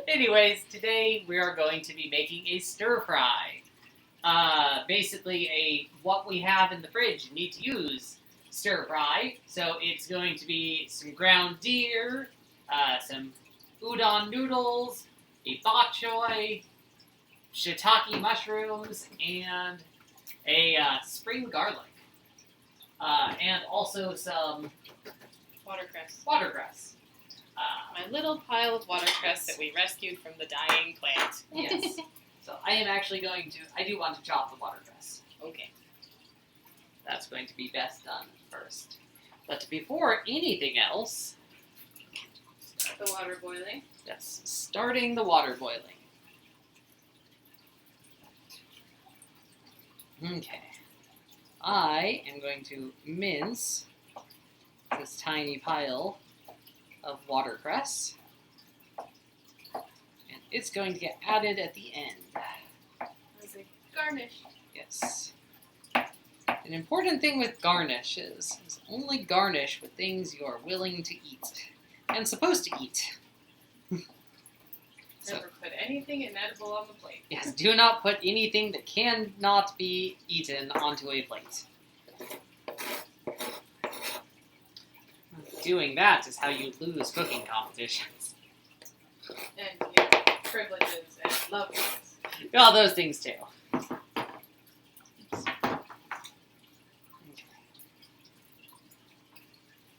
Anyways, today we are going to be making a stir fry. Basically what we have in the fridge need to use stir fry. So it's going to be some ground deer, some udon noodles, a bok choy, shiitake mushrooms, and a spring garlic. And also some watercress. My little pile of watercress that we rescued from the dying plant. Yes. So I am actually I do want to chop the watercress. Okay. That's going to be best done first. But before anything else, Start the water boiling. yes, starting the water boiling. Okay. I am going to mince this tiny pile of watercress. And it's going to get added at the end. As a garnish. Yes. An important thing with garnish is only garnish with things you are willing to eat. And supposed to eat. Never put anything inedible on the plate. Yes, do not put anything that cannot be eaten onto a plate. Doing that is how you lose cooking competitions. And your privileges and loved ones. All those things too.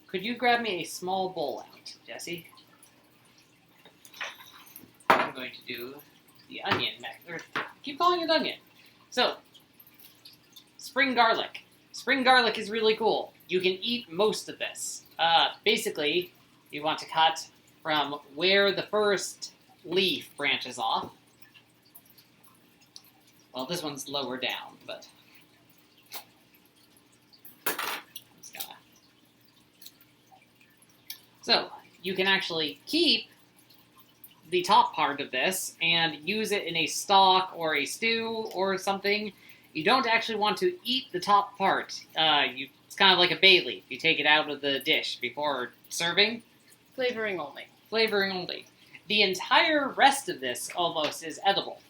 Could you grab me a small bowl out, Jesse? I'm going to do the onion next. Keep calling it onion. So, spring garlic. Spring garlic is really cool. You can eat most of this. Basically, you want to cut from where the first leaf branches off. Well, this one's lower down, but I'm just gonna. So, you can actually keep the top part of this and use it in a stock or a stew or something. You don't actually want to eat the top part. It's kind of like a bay leaf. You take it out of the dish before serving. Flavoring only. Flavoring only. The entire rest of this almost is edible.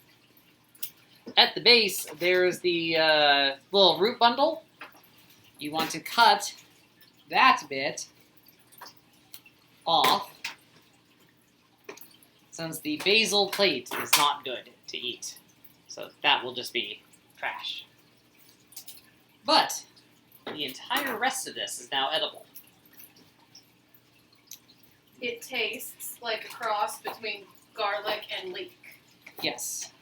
At the base, there's the little root bundle. You want to cut that bit off, since the basil plate is not good to eat. So that will just be trash. But the entire rest of this is now edible. It tastes like a cross between garlic and leek. Yes.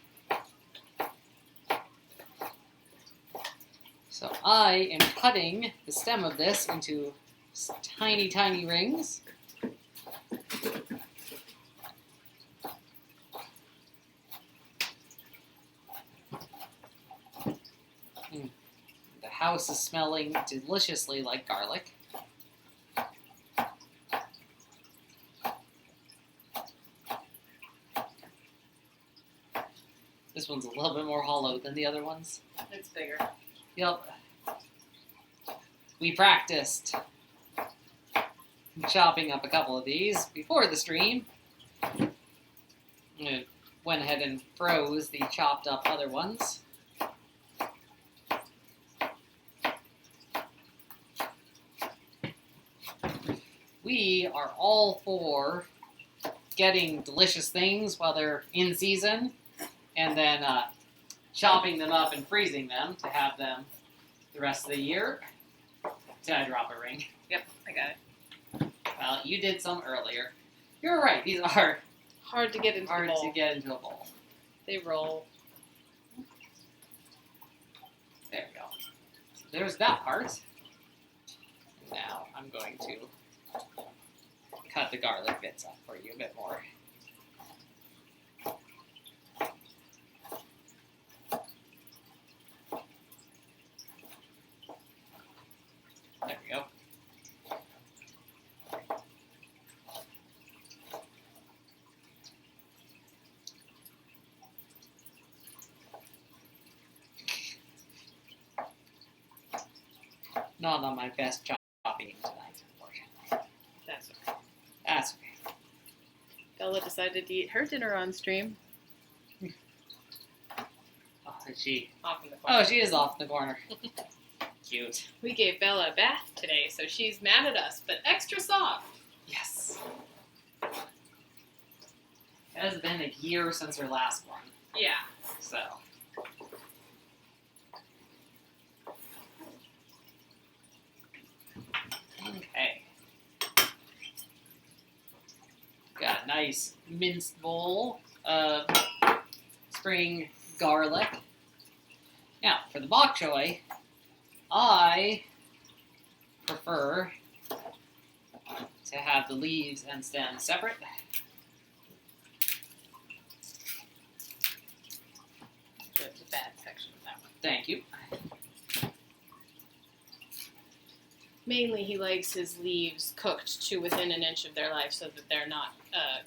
So I am cutting the stem of this into tiny, tiny rings. The house is smelling deliciously like garlic. This one's a little bit more hollow than the other ones. It's bigger. Yep. We practiced chopping up a couple of these before the stream. I went ahead and froze the chopped up other ones. We are all for getting delicious things while they're in season, and then chopping them up and freezing them to have them the rest of the year. Did I drop a ring? Yep, I got it. Well, you did some earlier. You're right, these are Hard to get into hard the bowl. to get into a bowl. They roll. There we go. So there's that part. Now I'm going to cut the garlic bits up for you a bit more. There we go. Not on my best chopping tonight, unfortunately. That's okay. That's okay. Bella decided to eat her dinner on stream. Oh, is she? Off in the corner. Oh, she is off in the corner. Cute. We gave Bella a bath today, so she's mad at us, but extra soft. Yes. It has been a year since her last one, Yeah. so. Okay. Got a nice minced bowl of spring garlic. Now, for the bok choy, I prefer to have the leaves and stems separate. The bad section of that one. Thank you. Mainly, he likes his leaves cooked to within an inch of their life so that they're not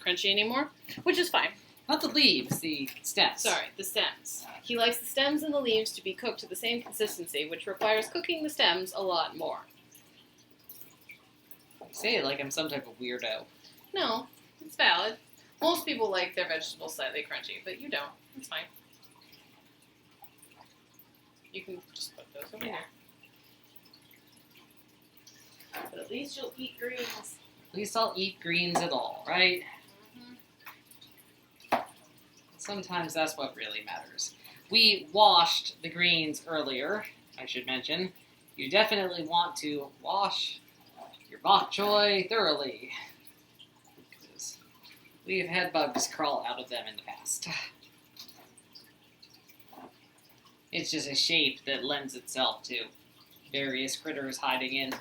crunchy anymore, which is fine. Not the leaves, the stems. Sorry, the stems. He likes the stems and the leaves to be cooked to the same consistency, which requires cooking the stems a lot more. Say it like I'm some type of weirdo. No, it's valid. Most people like their vegetables slightly crunchy, but you don't. It's fine. You can just put those over here. But at least you'll eat greens. At least I'll eat greens at all, right? Mm-hmm. Sometimes that's what really matters. We washed the greens earlier, I should mention. You definitely want to wash your bok choy thoroughly, because we've had bugs crawl out of them in the past. It's just a shape that lends itself to various critters hiding in.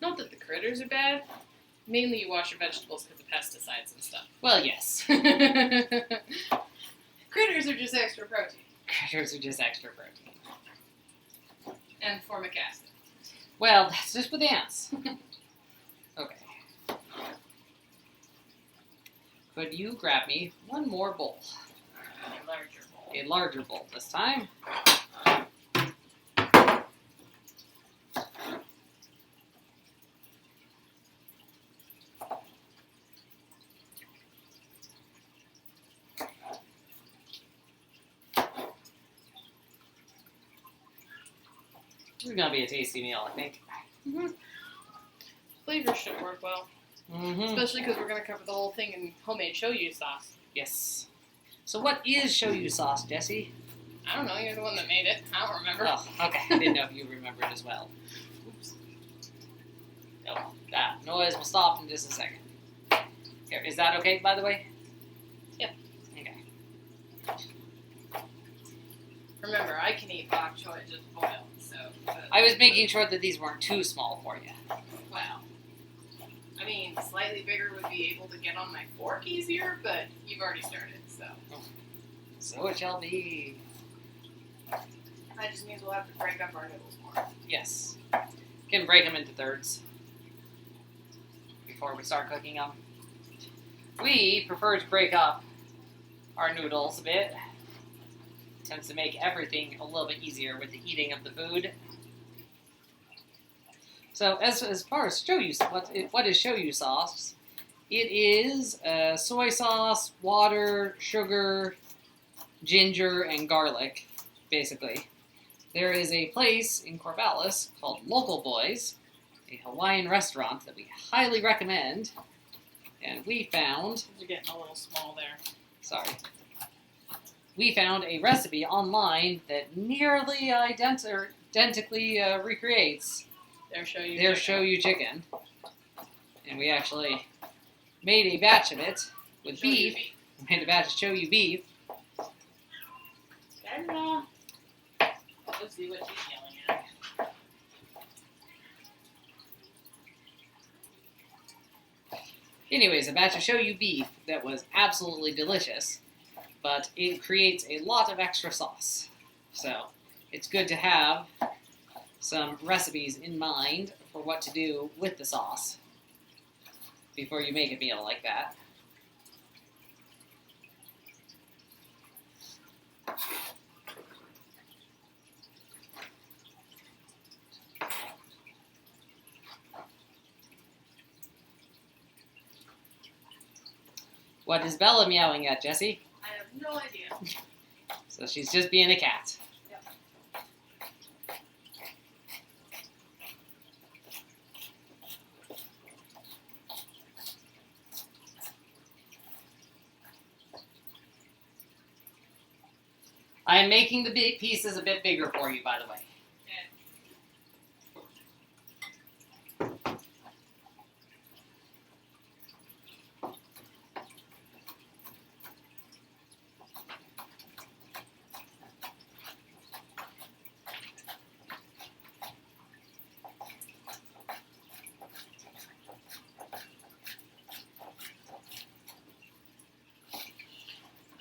Not that the critters are bad. Mainly you wash your vegetables because of pesticides and stuff. Well, yes. Critters are just extra protein. Critters are just extra protein. And formic acid. Well, that's just with ants. Okay. Could you grab me one more bowl? A larger bowl. A larger bowl this time. This is going to be a tasty meal, I think. Mm-hmm. Flavor should work well. Mm-hmm. Especially because we're going to cover the whole thing in homemade shoyu sauce. Yes. So what is shoyu sauce, Jesse? I don't know, you're the one that made it. I don't remember. Oh, okay. I didn't know if you remembered as well. Oops. Oh, that noise will stop in just a second. Here, is that okay, by the way? Yep. Okay. Remember, I can eat bok choy just boiled, so... I was making sure that these weren't too small for you. Well, I mean, slightly bigger would be able to get on my fork easier, but you've already started, so... So it shall be. That just means we'll have to break up our noodles more. Yes. Can break them into thirds before we start cooking them. We prefer to break up our noodles a bit. Tends to make everything a little bit easier with the eating of the food. So as far as shoyu, what is shoyu sauce? It is soy sauce, water, sugar, ginger, and garlic, basically. There is a place in Corvallis called Local Boys, a Hawaiian restaurant that we highly recommend. And we found... You're getting a little small there. Sorry. We found a recipe online that nearly identically recreates Their shoyu chicken. And we actually made a batch of it with beef. We made a batch of shoyu beef. Let's see what she's yelling at. Anyways, a batch of shoyu beef that was absolutely delicious, but it creates a lot of extra sauce. So it's good to have some recipes in mind for what to do with the sauce before you make a meal like that. What is Bella meowing at, Jessie? I have no idea. So she's just being a cat. Yep. I am making the big pieces a bit bigger for you, by the way.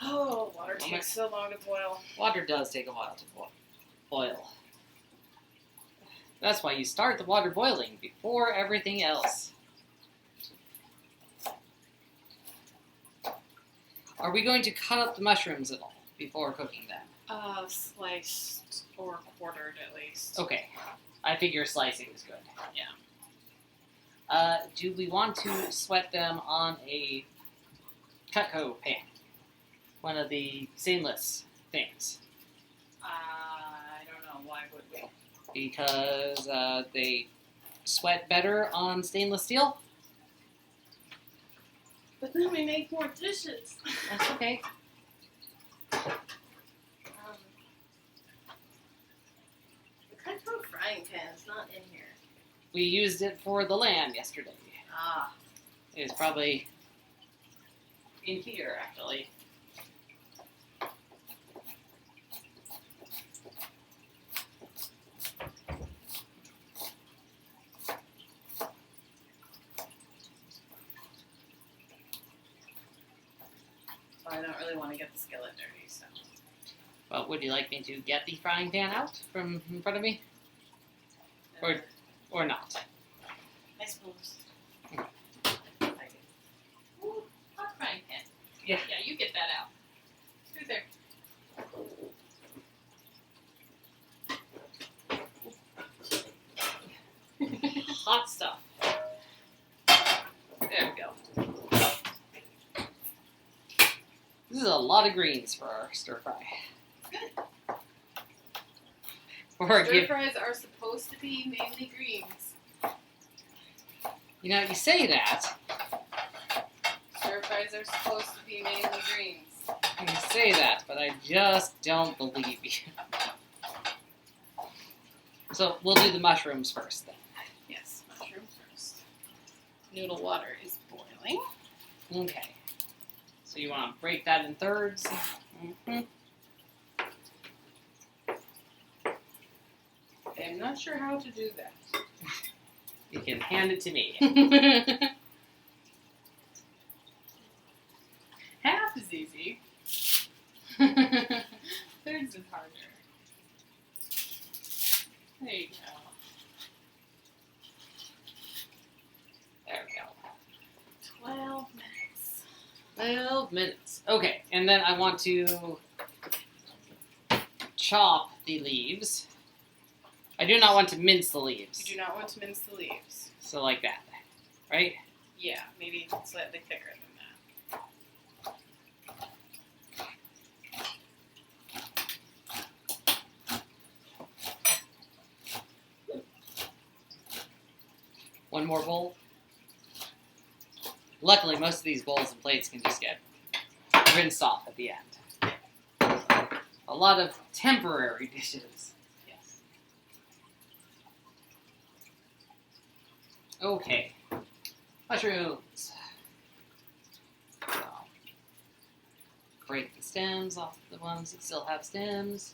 Oh, water takes so long to boil. Water does take a while to boil. That's why you start the water boiling before everything else. Are we going to cut up the mushrooms at all before cooking them? Sliced or quartered at least. Okay. I figure slicing is good. Yeah. Do we want to sweat them on a Cutco pan? One of the stainless things. I don't know. Why would we? Because they sweat better on stainless steel. But then we make more dishes. That's okay. The Cutco frying pan is not in here. We used it for the lamb yesterday. Ah. It's probably in here, actually. I don't really want to get the skillet dirty, so. Well, would you like me to get the frying pan out from in front of me? Or not? I suppose. Ooh, hot frying pan. Yeah. Yeah, you get that out. Through there. Hot stuff. There we go. This is a lot of greens for our stir fry. Good. Or Stir fries are supposed to be mainly greens. You know, you say that. Stir fries are supposed to be mainly greens. You say that, but I just don't believe you. So we'll do the mushrooms first then. Yes, mushrooms first. Noodle water is boiling. Okay. So you want to break that in thirds? Mm-hmm. I'm not sure how to do that. You can hand it to me. Half is easy. Thirds is harder. There you go. There we go. 12 minutes. 12 minutes. Okay, and then I want to chop the leaves. I do not want to mince the leaves. You do not want to mince the leaves. So like that, right? Yeah, maybe slightly thicker than that. One more bowl. Luckily, most of these bowls and plates can just get rinsed off at the end. A lot of temporary dishes. Yes. Okay. Mushrooms. So, break the stems off the ones that still have stems.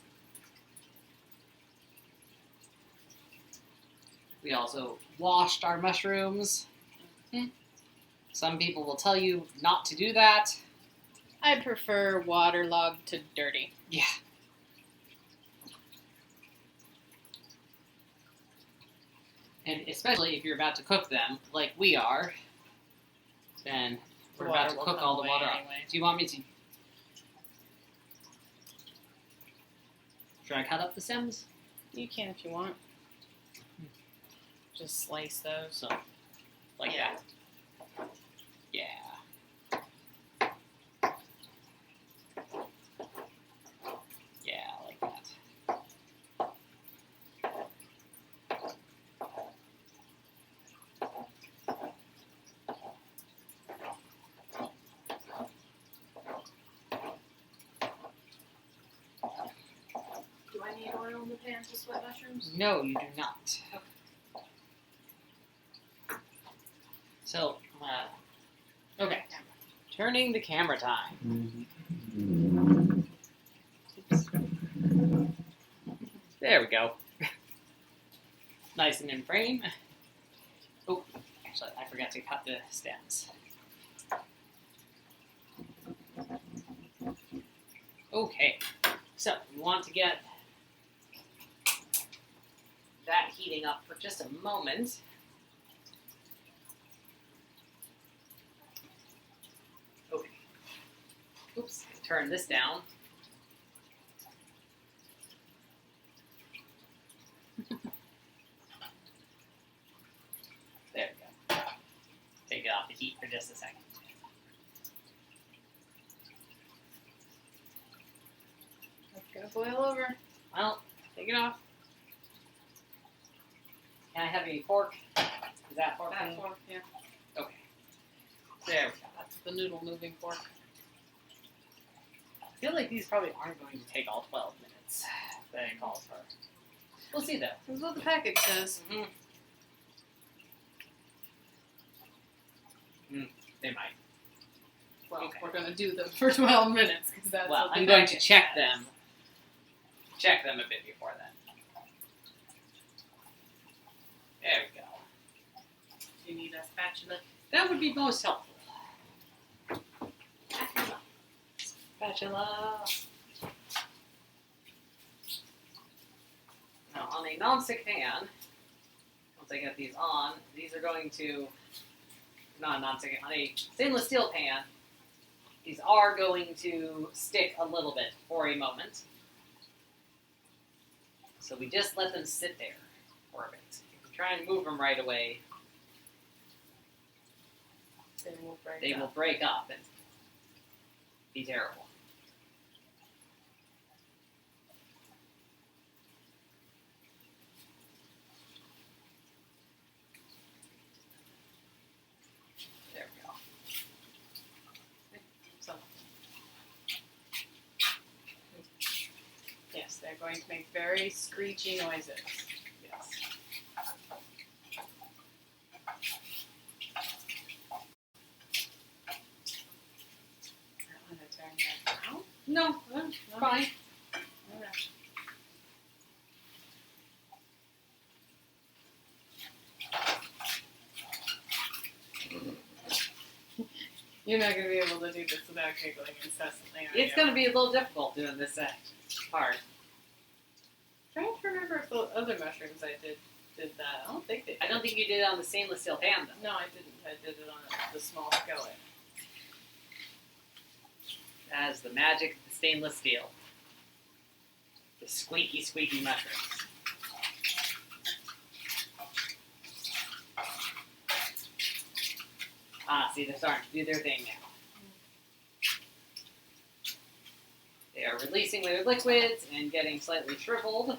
We also washed our mushrooms. Some people will tell you not to do that. I prefer waterlogged to dirty. Yeah. And especially if you're about to cook them, like we are, then we're about to cook all the water off. Anyway. Do you want me to... Should I cut up the stems? You can if you want. Just slice those. So, like Yeah. that. Yeah. No, you do not. So, okay. Turning the camera time. Oops. There we go. Nice and in frame. Oh, actually, I forgot to cut the stems. Okay, so we want to get that heating up for just a moment. Okay. Oops, turn this down. There we go. Take it off the heat for just a second. It's gonna boil over. Well, take it off. Can I have a fork? Is that fork? That fork, yeah. Okay. There we go. That's the noodle moving fork. I feel like these probably aren't going to take all 12 minutes that it calls for. We'll see though. That's what the package says. They might. Well, Okay. we're gonna do them for 12 minutes because that's Well, what the I'm going to package check says. them. Check them a bit before then. There we go. Do you need a spatula? That would be most helpful. Spatula. Now, on a non-stick pan, once I get these on, these are going to, not non-stick, on a stainless steel pan, these are going to stick a little bit for a moment. So we just let them sit there for a bit. If you try and move them right away, they will break up and be terrible. There we go. So, yes, they're going to make very screechy noises. Yes. I'm going to turn that down. No, fine. Okay. You're not going to be able to do this without giggling incessantly, are It's you? going to be a little difficult doing this part. Trying to remember if the other mushrooms I did that. I don't think they did. I don't think you did it on the stainless steel pan, though. No, I didn't. I did it on the small skillet. That is the magic of the stainless steel. The squeaky, squeaky mushrooms. Ah, see, they're starting to do their thing now. They are releasing their liquids and getting slightly shriveled.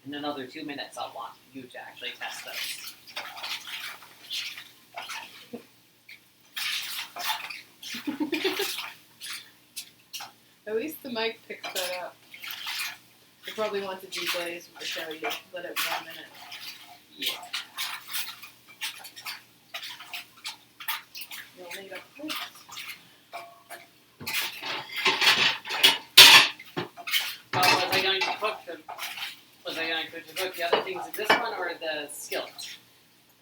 In another 2 minutes, I'll want you to actually test those. At least the mic picks that up. You probably want to deglaze with the Shoyu. Let it 1 minute. Yeah. You'll need a plate. Was I going to cook the other things in this one or the skillet?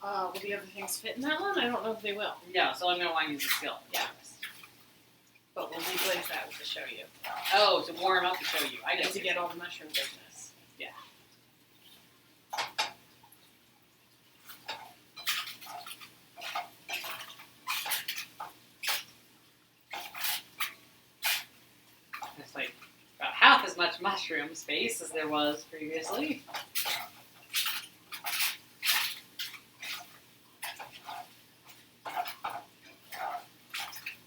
Will the other things fit in that one? I don't know if they will. No, so I'm going to want to use the skillet. Yeah. But we'll deglaze that with the Shoyu. Oh, to warm up the Shoyu. I And guess to get all the mushroom goodness. Yeah. It's like about half as much mushroom space as there was previously.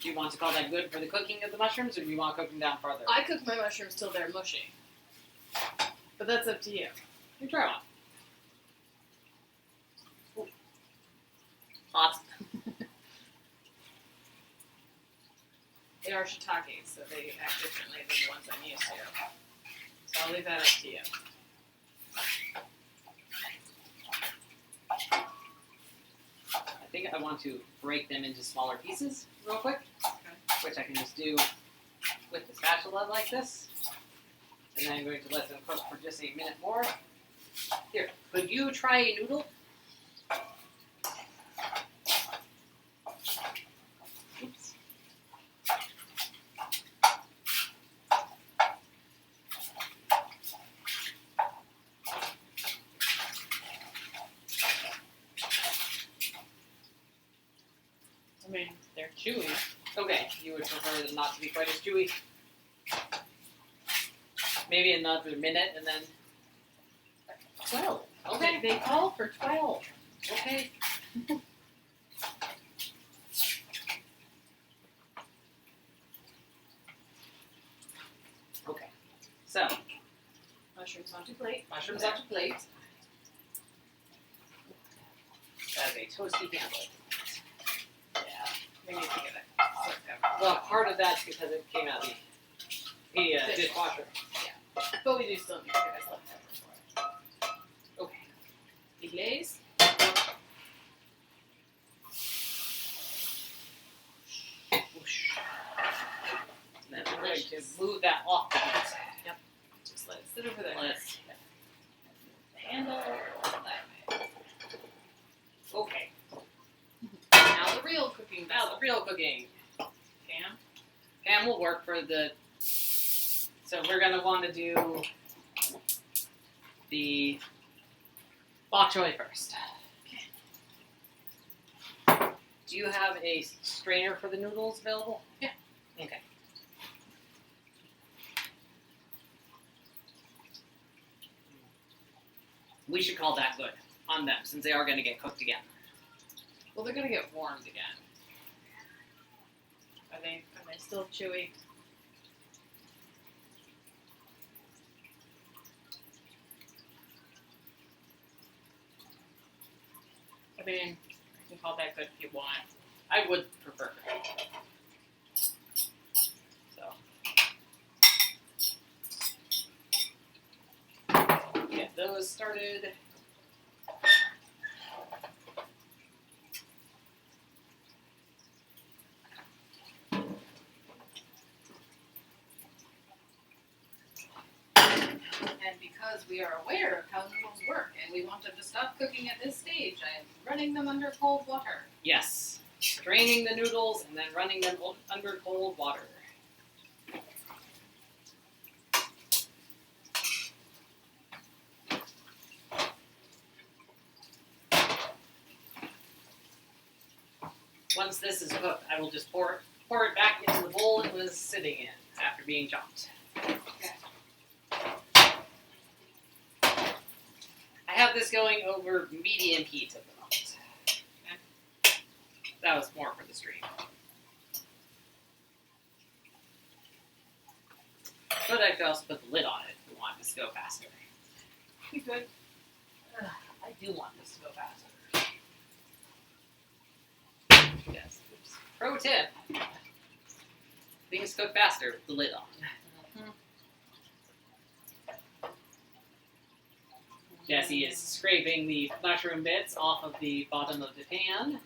you want to call that good for the cooking of the mushrooms, or do you want to cook them down farther? I cook my mushrooms till they're mushy. But that's up to you. You try one. Ooh. Hot. They are shiitake, so they act differently than the ones I'm used to. So I'll leave that up to you. I think I want to break them into smaller pieces real quick, which I can just do with the spatula like this. And then I'm going to let them cook for just a minute more. Here, could you try a noodle? Oops. I mean, they're chewy. Okay, you would prefer them not to be quite as chewy. Maybe another minute and then 12. Okay. They call for 12. Okay. Okay. So, Mushrooms onto plate. mushrooms onto plate. That is a toasty candle. Yeah. We need to get it. Well, part of that's because it came out of the dishwasher. But we do still need to get us leftover for it. Okay. Deglaze. Whoosh. And then we're going to move that off the plate. Just let it sit over there. Let's. The handle that way. Okay. Now the real cooking Now vessel. the real cooking. Cam. Ham will work for the. So we're gonna want to do the bok choy first. Do you have a strainer for the noodles available? Yeah. Okay. We should call that good on them, since they are going to get cooked again. Well, they're gonna get warmed again. Are they still chewy? I mean, you can call that good if you want. I would prefer. So. Get those started. And because we are aware of how noodles work and we want them to stop cooking at this stage, I am running them under cold water. Yes. Draining the noodles and then running them under cold water. Once this is cooked, I will just pour it back into the bowl it was sitting in after being chopped. I have this going over medium heat at the moment. That was more for the stream. But I could also put the lid on it if we want this to go faster. You good? I do want this to go faster. Yes. Oops. Pro tip. Things cook faster with the lid on. Jesse is scraping the mushroom bits off of the bottom of the pan.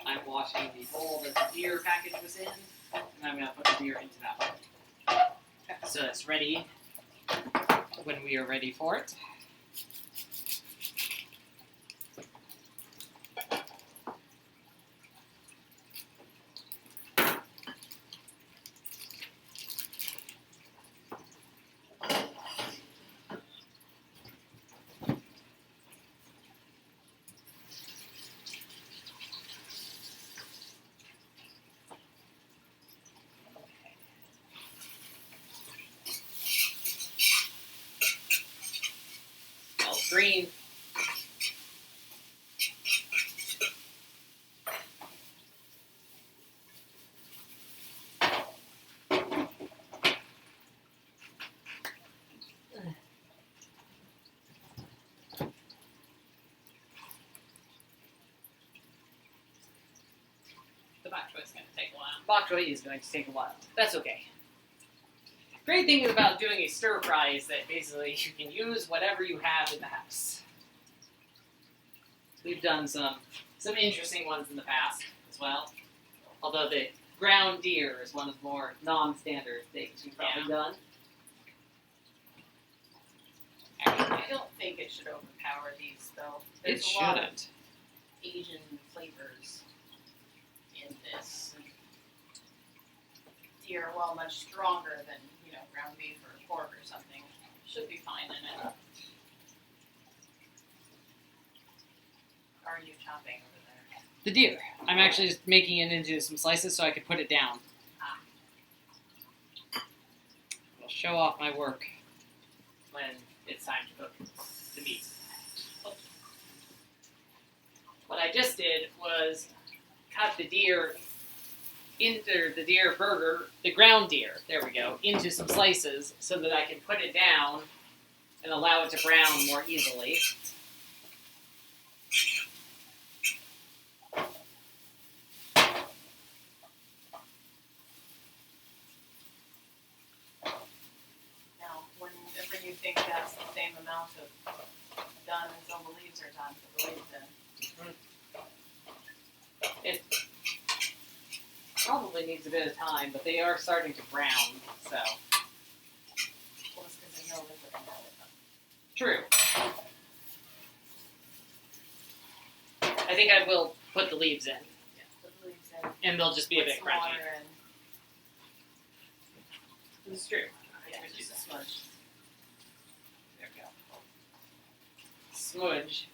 I'm washing the bowl that the beer package was in, and I'm going to put the beer into that one. So it's ready when we are ready for it. screen. The bok choy is going to take a while. Bok choy is going to take a while. That's okay. Great thing about doing a stir fry is that basically you can use whatever you have in the house. We've done some interesting ones in the past as well. Although the ground deer is one of the more non-standard things we've probably done. Actually, I don't think it should overpower these, though. There's It a lot of shouldn't. Asian flavors in this. Deer, while much stronger than, ground beef or pork or something, should be fine in it. Are you chopping over there? The deer. I'm actually just making it into some slices so I can put it down. Ah. I'll show off my work when it's time to cook the meat. What I just did was cut the deer into the deer burger, the ground deer, there we go, into some slices so that I can put it down and allow it to brown more easily. Now, whenever you think that's the same amount of done until the leaves are done, put the leaves in. It probably needs a bit of time, but they are starting to brown, so. Well, it's because there's no liquid in it. True. I think I will put the leaves in, Yeah, put the leaves in. and they'll just be a Put bit some crunchy. water in. It's true. Yeah, just a smudge. There we go. Smudge.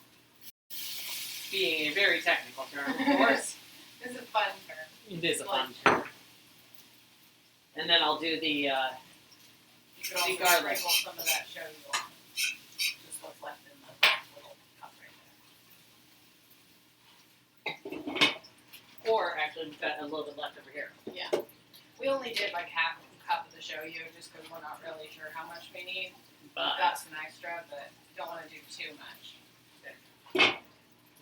Being a very technical term, of course. It's a fun term. It is a fun term. And then I'll do the, You could also garlic. sprinkle some of that shoyu on. Just what's left in the little cup right there. or actually we've got a little bit left over here. Yeah. We only did like half a cup of the shoyu just because we're not really sure how much we need. We've But got some extra, but don't want to do too much.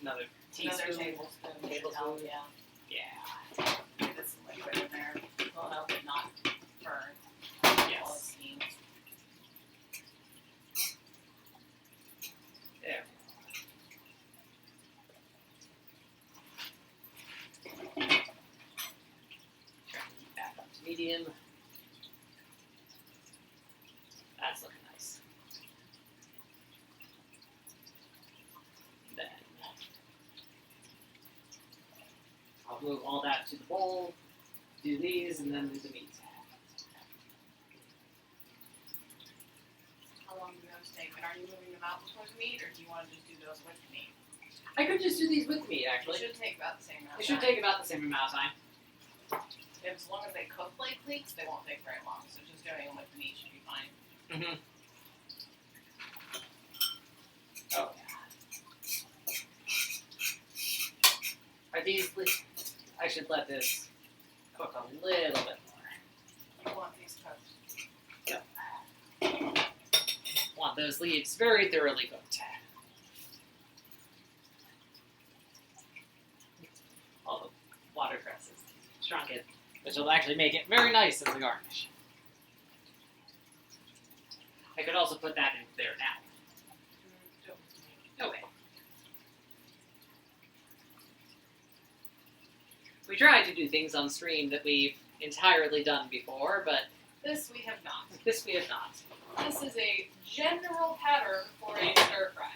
another Another teaspoon. tablespoon. Tablespoon. Yeah. Yeah. Give it some liquid in there. Will help it not burn. While it Yes. steams. There. Try to keep back up to medium. That's looking nice. Then I'll move all that to the bowl, do these, and then do the meat. How long do those take? And are you moving them out before the meat, or do you want to just do those with the meat? I could just do these with meat, It actually. should take about the same amount. It should take about the same amount of time. As long as they cook like leeks, they won't take very long. So just doing them with the meat should be fine. Mm-hmm. Oh, yeah. Are these? I should let this cook a little bit more. You want these cooked. Want those leaves very thoroughly cooked. All the watercresses shrunk it, which will actually make it very nice as a garnish. I could also put that in there now. Okay. We tried to do things on stream that we've entirely done before, but This we have not. this we have not. This is a general pattern for a stir fry.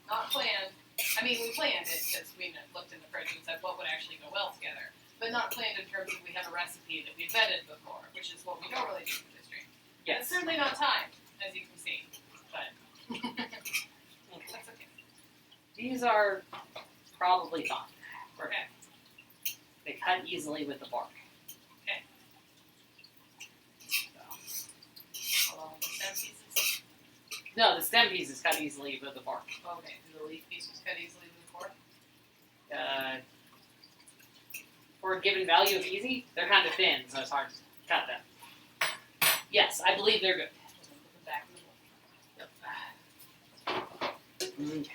Not planned. I mean, we planned it because we looked in the fridge and said what would actually go well together. But not planned in terms of we have a recipe that we vetted before, which is what we normally do for this stream. And it's certainly not timed, as you can see. But that's okay. These are probably fine. Okay. They cut easily with the fork. Okay. So, Along with stem pieces. No, the stem piece is cut easily with the fork. Okay, and the leaf piece was cut easily with a fork? For a given value of easy, they're kind of thin, so it's hard to cut them. Yes, I believe they're good. Put them back in the bowl. Okay.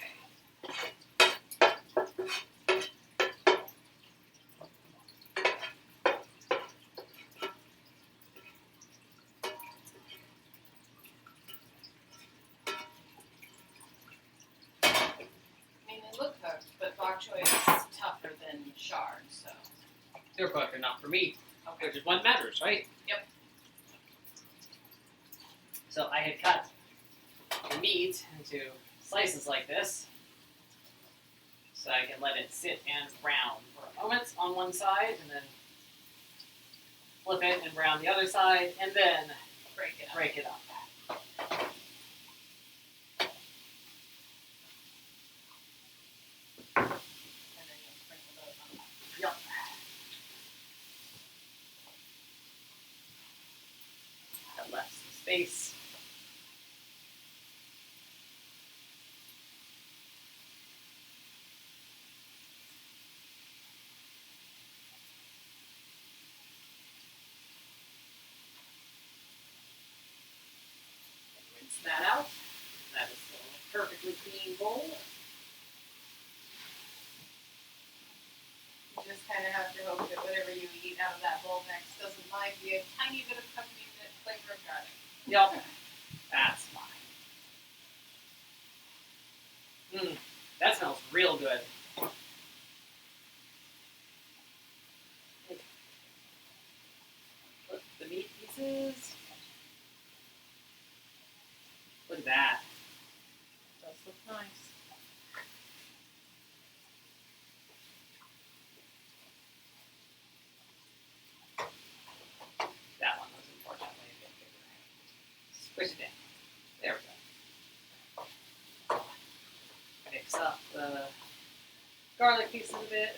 I mean, they look cooked, but bok choy is tougher than chard, so. They're cooked enough for me, Okay. which is what matters, right? Yep. So I had cut the meat into slices like this, so I can let it sit and brown for a moment on one side, and then flip it and brown the other side, and then break it up. And then you'll sprinkle those on top. Yep. That left some space. Rinse that out. That is still a perfectly clean bowl. You just kind of have to hope that whatever you eat out of that bowl next doesn't mind be a tiny bit of company that flavor of garlic. Yep. That's fine. That smells real good. Put the meat pieces. Look at that. Does look nice. That one was unfortunately a bit bigger. Squish it down. There we go. Mix up the garlic pieces a bit.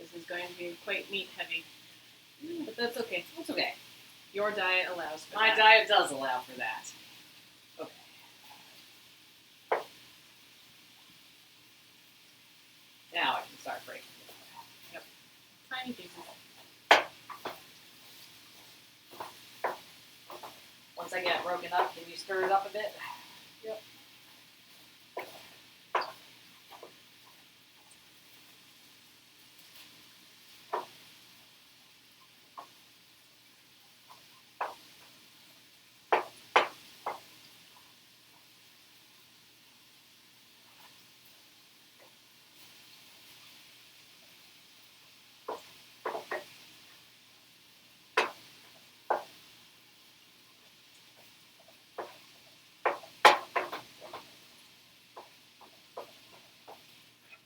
This is going to be quite meat heavy, but that's okay. That's okay. Your diet allows for My that. diet does allow for that. Okay. Now I can start breaking it. Yep. Tiny pieces. Once I get it broken up, can you stir it up a bit? Yep.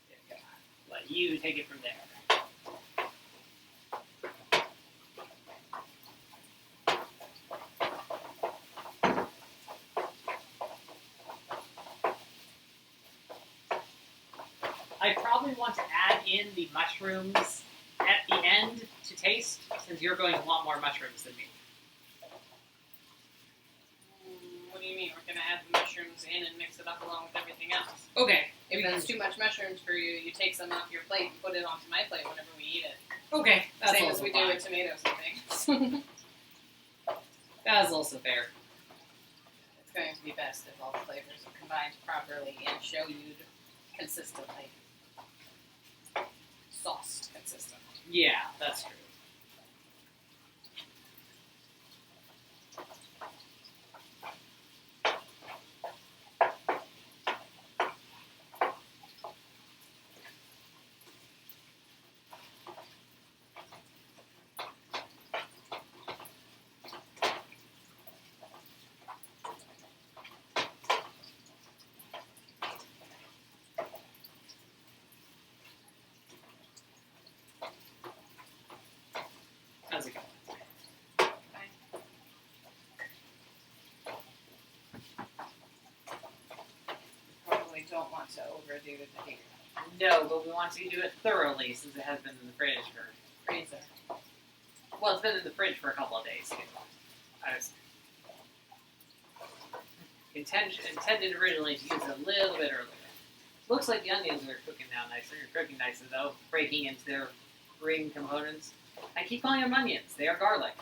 There we go. Let you take it from there. I probably want to add in the mushrooms at the end to taste, since you're going to want more mushrooms than me. What do you mean? We're going to add the mushrooms in and mix it up along with everything else. Okay. If it's too much mushrooms for you, you take some off your plate and put it onto my plate whenever we eat it. Okay. That's Same also as we fine. do with tomatoes and things. That is also fair. It's going to be best if all the flavors are combined properly and shoyu'd consistently. Sauced consistently. Yeah, that's true. How's it going? Probably don't want to overdo the heat. No, but we want to do it thoroughly since it has been in the fridge for Freezer. Well, it's been in the fridge for a couple of days. I was intended originally to use it a little bit earlier. Looks like the onions are cooking now nicely. They're cooking nicely, though, breaking into their ring components. I keep calling them onions. They are garlic.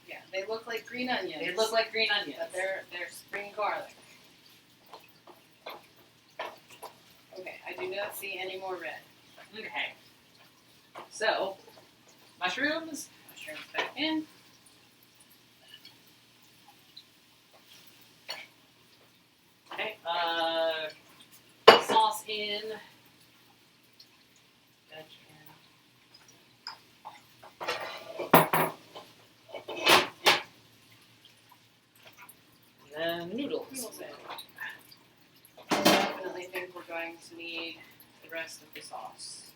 Yeah, they look like green onions. They look like green onions. But they're spring garlic. Okay, I do not see any more red. Okay. So, mushrooms. Mushrooms back in. Okay, sauce in. And then noodles. Noodles in. I definitely think we're going to need the rest of the sauce.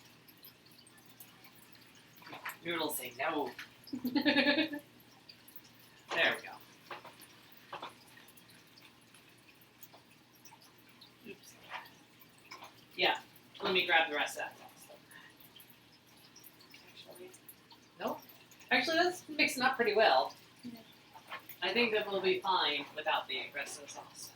Noodles say no. There we go. Oops. Yeah, let me grab the rest of that sauce. Actually, that's mixing up pretty well. Yeah. I think that we'll be fine without the rest of the sauce.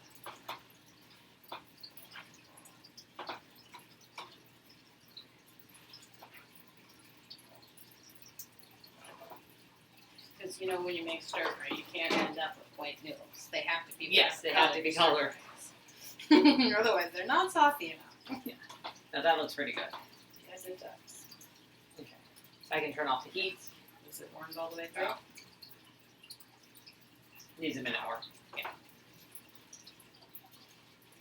Because, you know, when you make stir fry, you can't end up with white noodles. They have to be Yes, they have to be colored. Otherwise, they're not saucy enough. Now that looks pretty good. Yes, it does. Okay. I can turn off the heat. Is it warmed all the way through? Needs a minute more.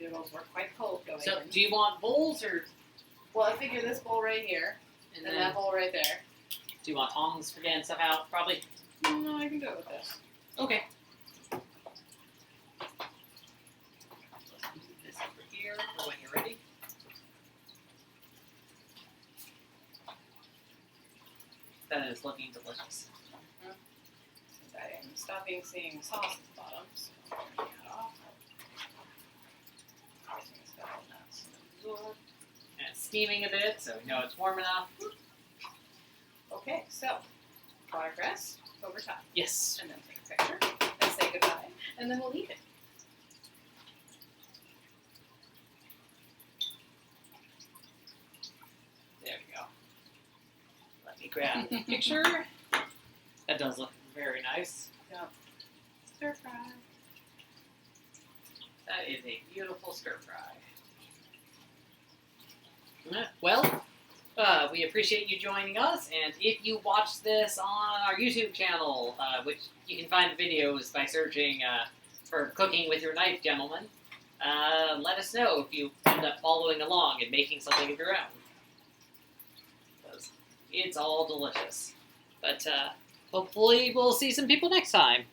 Noodles were quite cold going So, in. do you want bowls or Well, I figure this bowl right here and then that bowl right there. do you want tongs for getting stuff out? Probably. No, I can go with this. Okay. This over here for when you're ready. That is looking delicious. I am stopping seeing sauce at the bottom, so I'll turn that off. Everything's got all nuts and absorb. And it's steaming a bit, so we know it's warm enough. Okay, so progress over time. Yes. And then take a picture and say goodbye, and then we'll eat it. There we go. Let me grab the picture. That does look very nice. Yep. Stir fry. That is a beautiful stir fry. Well, we appreciate you joining us, and if you watch this on our YouTube channel, which you can find the videos by searching for Cooking with Your Knife, gentlemen, let us know if you end up following along and making something of your own. Because it's all delicious. But hopefully we'll see some people next time.